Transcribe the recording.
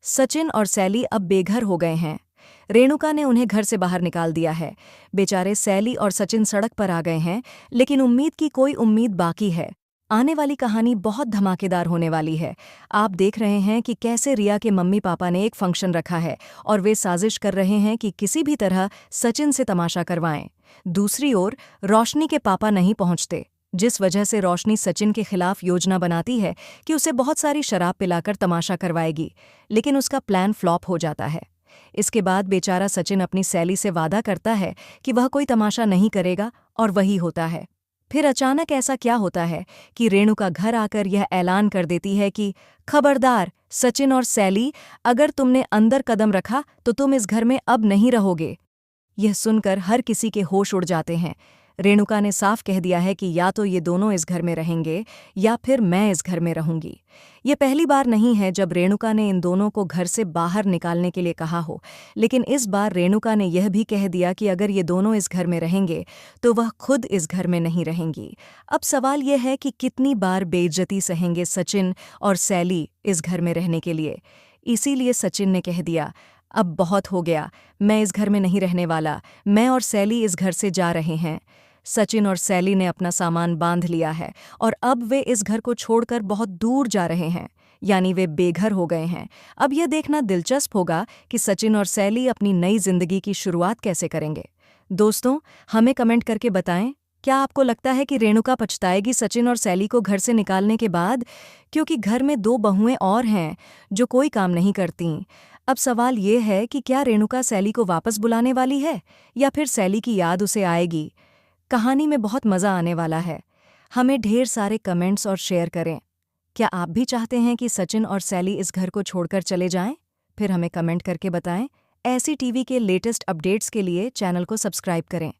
सचिन और सैली अब बेघर हो गए हैं। रेणुका ने उन्हें घर से बाहर निकाल दिया है। बेचारे सैली और सचिन सड़क पर आ गए हैं, लेकिन उम्मीद की कोई उम्मीद बाकी है। आने वाली कहानी बहुत धमाकेदार होने वाली है। आप देख रहे हैं कि कैसे रिया के मम्मी पापा ने एक फंक्शन रखा है और वे साजिश कर रहे हैं कि किसी भी तरह सचिन से तमाशा करवाएं। दूसरी ओर रोशनी के पापा नहीं पहुंचते, जिस वजह से रोशनी सचिन के खिलाफ योजना बनाती है कि उसे बहुत सारी शराब पिलाकर तमाशा करवाएगी, लेकिन उसका प्लान फ्लॉप हो जाता है। इसके बाद बेचारा सचिन अपनी सैली से वादा करता है कि वह कोई तमाशा नहीं करेगा, और वही होता है। फिर अचानक ऐसा क्या होता है कि रेणुका घर आकर यह ऐलान कर देती है कि खबरदार सचिन और सैली, अगर तुमने अंदर कदम रखा तो तुम इस घर में अब नहीं रहोगे। यह सुनकर हर किसी के होश उड़ जाते हैं। रेणुका ने साफ कह दिया है कि या तो ये दोनों इस घर में रहेंगे या फिर मैं इस घर में रहूंगी। ये पहली बार नहीं है जब रेणुका ने इन दोनों को घर से बाहर निकालने के लिए कहा हो, लेकिन इस बार रेणुका ने यह भी कह दिया कि अगर ये दोनों इस घर में रहेंगे तो वह खुद इस घर में नहीं रहेंगी। अब सवाल यह है कि कितनी बार बेइज्जती सहेंगे सचिन और सैली इस घर में रहने के लिए। इसीलिए सचिन ने कह दिया, अब बहुत हो गया, मैं इस घर में नहीं रहने वाला, मैं और सैली इस घर से जा रहे हैं। सचिन और सैली ने अपना सामान बांध लिया है और अब वे इस घर को छोड़कर बहुत दूर जा रहे हैं, यानी वे बेघर हो गए हैं। अब यह देखना दिलचस्प होगा कि सचिन और सैली अपनी नई जिंदगी की शुरुआत कैसे करेंगे। दोस्तों, हमें कमेंट करके बताएं, क्या आपको लगता है कि रेणुका पछताएगी सचिन और सैली को घर से निकालने के बाद? क्योंकि घर में दो बहुएं और हैं जो कोई काम नहीं करतीं। अब सवाल ये है कि क्या रेणुका सैली को वापस बुलाने वाली है या फिर सैली की याद उसे आएगी। कहानी में बहुत मज़ा आने वाला है। हमें ढेर सारे कमेंट्स और शेयर करें। क्या आप भी चाहते हैं कि सचिन और सैली इस घर को छोड़कर चले जाएं? फिर हमें कमेंट करके बताएं। ऐसी टीवी के लेटेस्ट अपडेट्स के लिए चैनल को सब्सक्राइब करें।